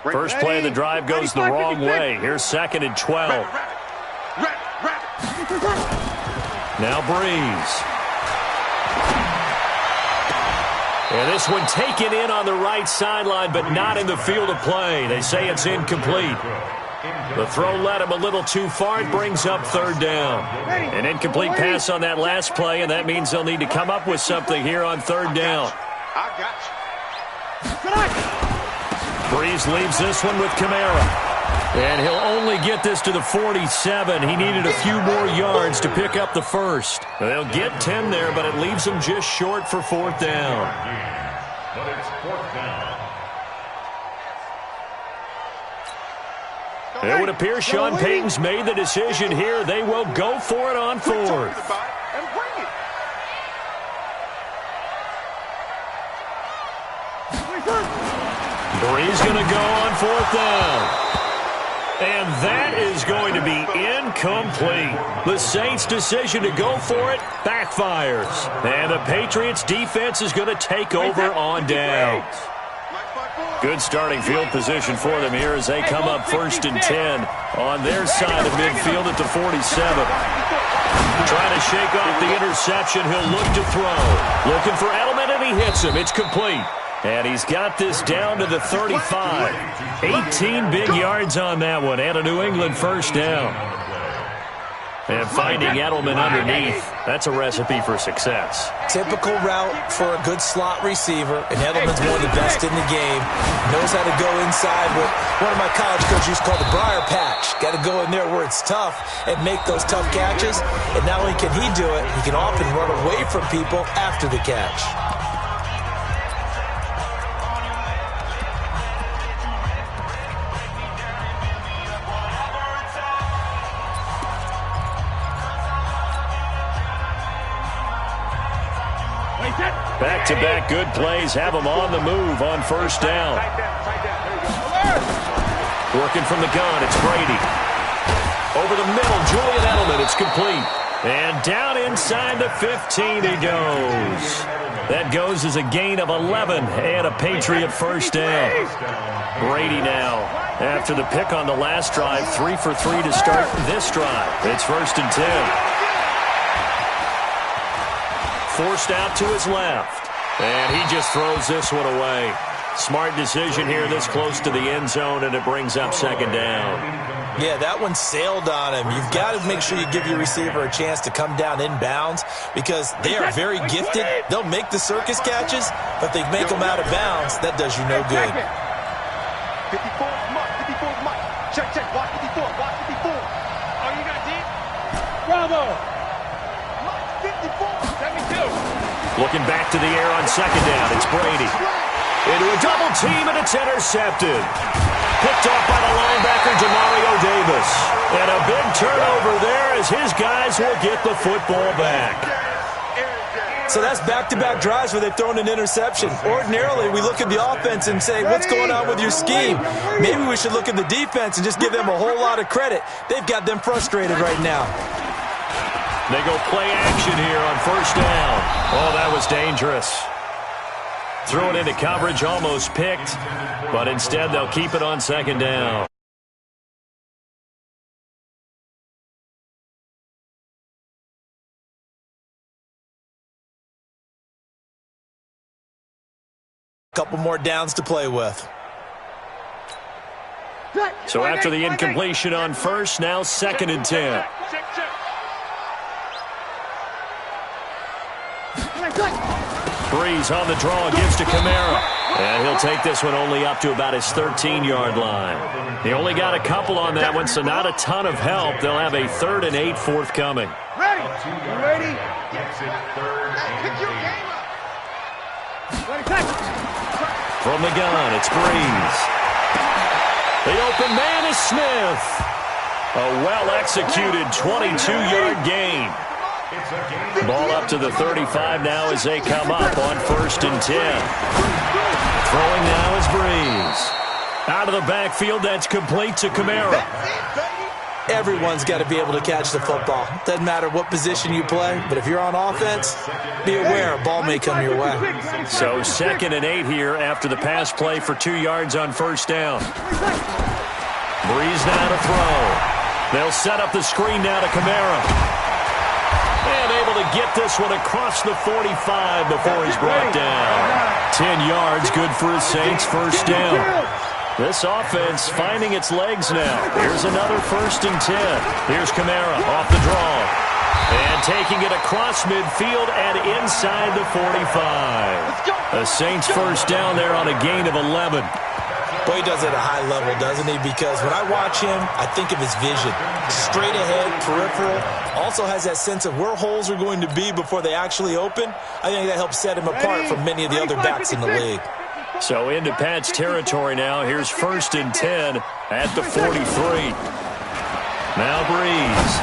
First play of the drive goes the wrong way. Here's 2nd and 12. Now Breeze. And this one taken in on the right sideline, but not in the field of play. They say it's incomplete. The throw led him a little too far. It brings up 3rd down. An incomplete pass on that last play, and that means they'll need to come up with something here on 3rd down. Breeze leaves this one with Kamara. And he'll only get this to the 47. He needed a few more yards to pick up the first. They'll get 10 there, but it leaves them just short for 4th down. But it's 4th down. It would appear Sean Payton's made the decision here. They will go for it on 4th. Breeze going to go on 4th down. And that is going to be incomplete. The Saints' decision to go for it backfires. And the Patriots' defense is going to take over on downs. Good starting field position for them here as they come up 1st and 10 on their side of midfield at the 47. Trying to shake off the interception. He'll look to throw. Looking for Edelman, and he hits him. It's complete. And he's got this down to the 35. 18 big yards on that one, and a New England 1st down. And finding Edelman underneath, that's a recipe for success. Typical route for a good slot receiver, and Edelman's one of the best in the game. Knows how to go inside what one of my college coaches used to call the briar patch. Got to go in there where it's tough and make those tough catches. And not only can he do it, he can often run away from people after the catch. Back-to-back good plays have them on the move on 1st down. Working from the gun, it's Brady. Over the middle, Julian Edelman, it's complete. And down inside the 15 he goes. That goes as a gain of 11 and a Patriot 1st down. Brady now, after the pick on the last drive, 3 for 3 to start this drive. It's 1st and 10. Forced out to his left. And he just throws this one away. Smart decision here this close to the end zone, and it brings up 2nd down. Yeah, that one sailed on him. You've got to make sure you give your receiver a chance to come down inbounds because they are very gifted. They'll make the circus catches, but they make them out of bounds. That does you no good. 54, Mike. Check. Block 54. Oh, you got deep? Bravo. 72. Looking back to the air on 2nd down. It's Brady. Into a double team, and it's intercepted. Picked off by the linebacker, Demario Davis. And a big turnover there as his guys will get the football back. So that's back-to-back drives where they've thrown an interception. Ordinarily, we look at the offense and say, what's going on with your scheme? Maybe we should look at the defense and just give them a whole lot of credit. They've got them frustrated right now. They go play action here on 1st down. Oh, that was dangerous. Threw it into coverage, almost picked, but instead they'll keep it on 2nd down. Couple more downs to play with. So after the incompletion on 1st, now 2nd and 10. Breeze on the draw, gives to Kamara. And he'll take this one only up to about his 13-yard line. He only got a couple on that one, so not a ton of help. They'll have a 3rd and 8 forthcoming. Ready? From the gun, it's Breeze. The open man is Smith. A well-executed 22-yard gain. Ball up to the 35 now as they come up on 1st and 10. Throwing now is Breeze. Out of the backfield, that's complete to Kamara. Everyone's got to be able to catch the football. Doesn't matter what position you play, but if you're on offense, be aware a ball may come your way. So 2nd and 8 here after the pass play for 2 yards on first down. Breeze now to throw. They'll set up the screen now to Kamara. And able to get this one across the 45 before he's brought down. 10 yards, good for his Saints, first down. This offense finding its legs now. Here's another 1st and 10. Here's Kamara off the draw. And taking it across midfield and inside the 45. The Saints first down there on a gain of 11. Boy, he does it at a high level, doesn't he? Because when I watch him, I think of his vision. Straight ahead, peripheral. Also has that sense of where holes are going to be before they actually open. I think that helps set him apart from many of the other backs in the league. So into Pat's territory now. Here's 1st and 10 at the 43. Now Breeze.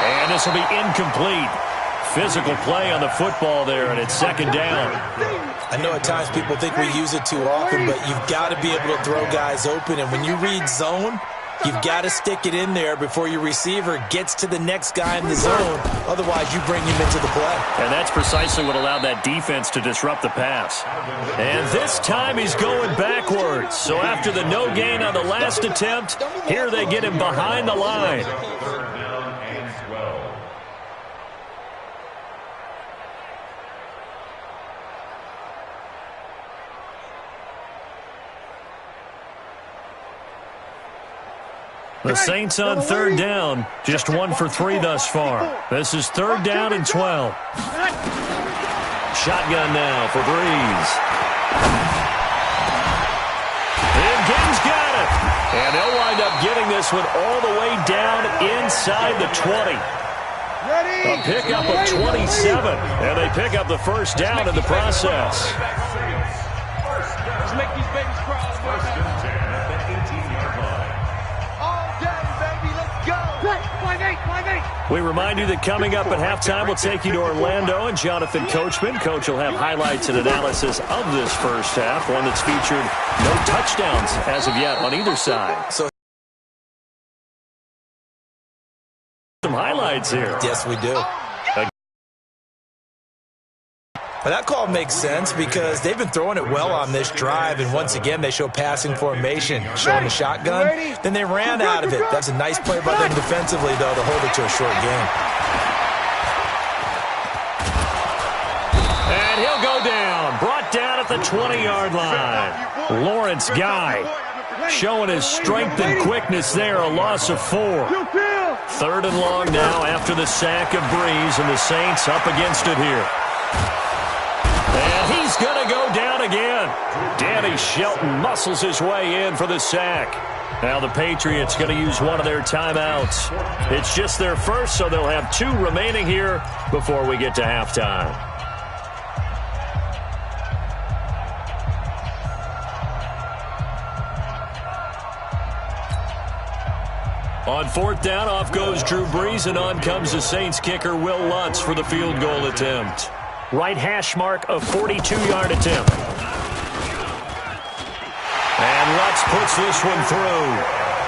And this will be incomplete. Physical play on the football there, and it's 2nd down. I know at times people think we use it too often, but you've got to be able to throw guys open. And when you read zone, you've got to stick it in there before your receiver gets to the next guy in the zone. Otherwise, you bring him into the play. And that's precisely what allowed that defense to disrupt the pass. And this time he's going backwards. So after the no gain on the last attempt, here they get him behind the line. The Saints on 3rd down, just 1 for 3 thus far. This is 3rd down and 12. Shotgun now for Breeze. And Gaines got it. And they'll wind up getting this one all the way down inside the 20. A pickup of 27. And they pick up the first down in the process. Let's make these babies cry. We remind you that coming up at halftime, we'll take you to Orlando and Jonathan Coachman. Coach will have highlights and analysis of this first half, one that's featured no touchdowns as of yet on either side. So some highlights here. yes, we do. But that call makes sense because they've been throwing it well on this drive, and once again they show passing formation, showing the shotgun. Then they ran out of it. That's a nice play by them defensively, though, to hold it to a short game. And he'll go down, brought down at the 20-yard line. Lawrence Guy showing his strength and quickness there, a loss of 4. 3rd and long now after the sack of Breeze, and the Saints up against it here. And he's going to go down again. Danny Shelton muscles his way in for the sack. Now the Patriots going to use one of their timeouts. It's just their first, so they'll have 2 remaining here before we get to halftime. On 4th down, off goes Drew Brees, and on comes the Saints kicker Will Lutz for the field goal attempt. Right hash mark of 42-yard attempt. And Lutz puts this one through.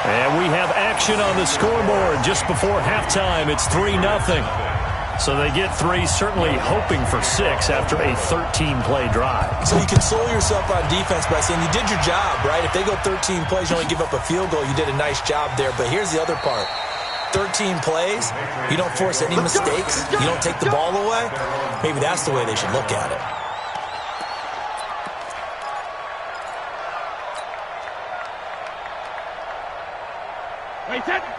And we have action on the scoreboard just before halftime. It's 3-0. So they get 3, certainly hoping for 6 after a 13-play drive. So you console yourself on defense by saying you did your job, right? If they go 13 plays, you only give up a field goal, you did a nice job there. But here's the other part. 13 plays, you don't force any mistakes, you don't take the ball away. Maybe that's the way they should look at it.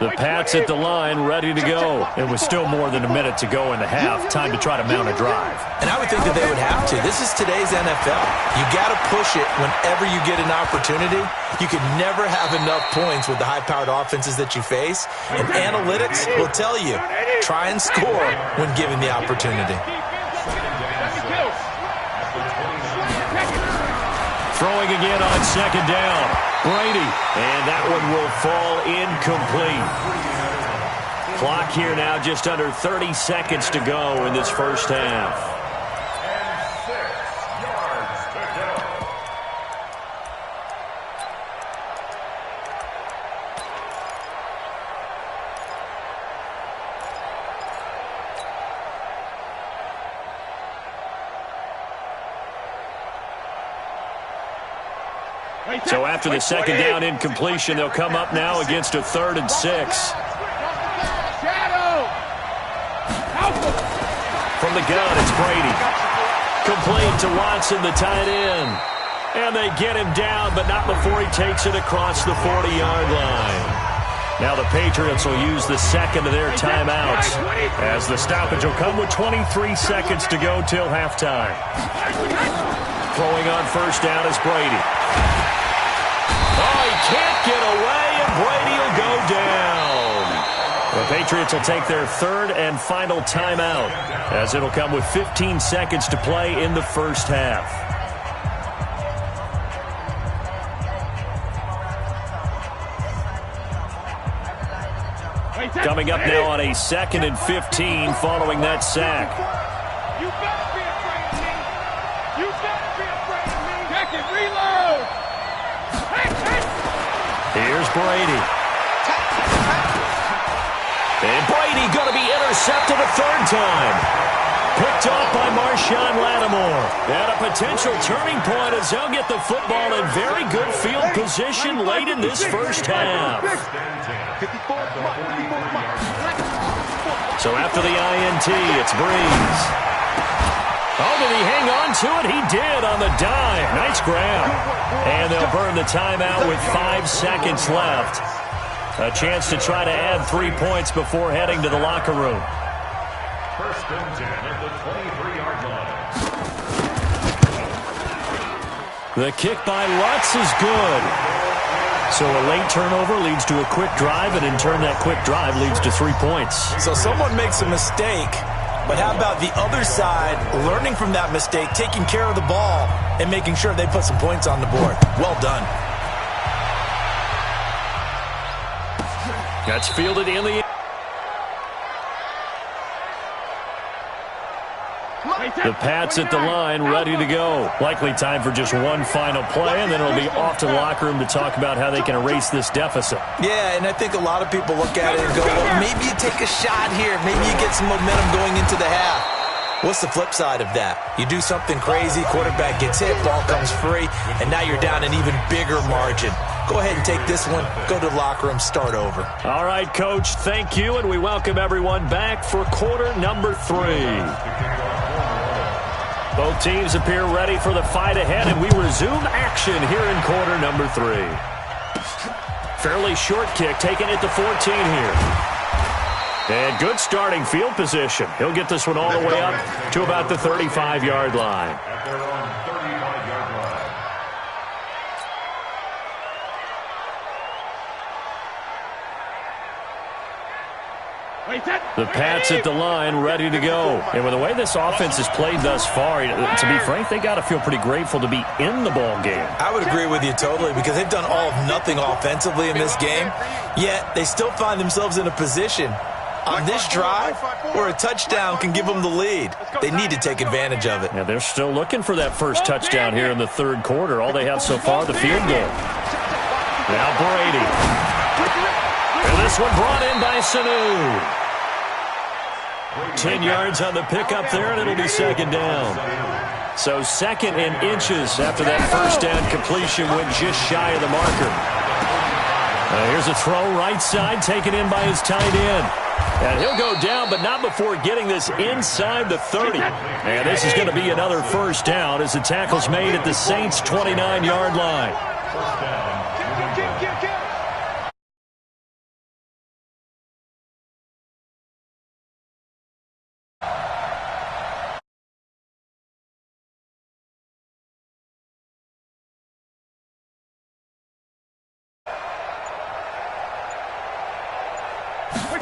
The Pats at the line, ready to go. It was still more than a minute to go in the half. Time to try to mount a drive. And I would think that they would have to. This is today's NFL. You got to push it whenever you get an opportunity. You can never have enough points with the high-powered offenses that you face. And analytics will tell you, try and score when given the opportunity. Throwing again on 2nd down. Brady, and that one will fall incomplete. Clock here now just under 30 seconds to go in this first half. And 6 yards to go. So after the second down incompletion, they'll come up now against a 3rd and 6. From the gun, it's Brady. Complete to Watson, the tight end. And they get him down, but not before he takes it across the 40-yard line. Now the Patriots will use the second of their timeouts, as the stoppage will come with 23 seconds to go till halftime. Throwing on first down is Brady. Oh, he can't get away, and Brady will go down. The Patriots will take their 3rd and final timeout, as it'll come with 15 seconds to play in the first half. Coming up now on a 2nd and 15 following that sack. You better be afraid of me. You better be afraid of me. Check it, reload. Here's Brady. And Brady going to be intercepted a 3rd time. Picked off by Marshawn Lattimore. And a potential turning point as they'll get the football in very good field position late in this first half. So after the INT, it's Breeze. Oh, did he hang on to it? He did on the dive. Nice grab. And they'll burn the timeout with 5 seconds left. A chance to try to add 3 points before heading to the locker room. 1st and 10 at the 23-yard line. The kick by Lutz is good. So a late turnover leads to a quick drive, and in turn that quick drive leads to 3 points. So someone makes a mistake, but how about the other side learning from that mistake, taking care of the ball, and making sure they put some points on the board? Well done. That's fielded in the... The Pats at the line, ready to go. Likely time for just one final play, and then it'll be off to the locker room to talk about how they can erase this deficit. Yeah, and I think a lot of people look at it and go, well, maybe you take a shot here. Maybe you get some momentum going into the half. What's the flip side of that? You do something crazy, quarterback gets hit, ball comes free, and now you're down an even bigger margin. Go ahead and take this one, go to the locker room, start over. All right, Coach, thank you, and we welcome everyone back for quarter number 3. Both teams appear ready for the fight ahead, and we resume action here in quarter number 3. Fairly short kick, taking it to 14 here. And good starting field position. He'll get this one all the way up to about the 35-yard line. At their own 35-yard line. The Pats at the line, ready to go. And with the way this offense has played thus far, to be frank, they got to feel pretty grateful to be in the ball game. I would agree with you totally, because they've done all of nothing offensively in this game, yet they still find themselves in a position on this drive where a touchdown can give them the lead. They need to take advantage of it. Yeah, they're still looking for that first touchdown here in the 3rd quarter. All they have so far, the field goal. Now Brady. And this one brought in by Sanu. 10 yards on the pickup there, and it'll be 2nd down. So 2nd and inches after that first down completion went just shy of the marker. Here's a throw right side, taken in by his tight end. And he'll go down, but not before getting this inside the 30. And this is going to be another first down as the tackle's made at the Saints' 29-yard line. First down.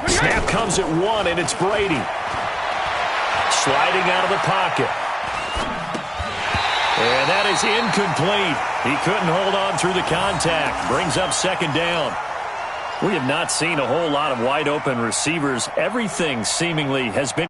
Snap comes at 1, and it's Brady. Sliding out of the pocket. And that is incomplete. He couldn't hold on through the contact. Brings up 2nd down. We have not seen a whole lot of wide open receivers. Everything seemingly has been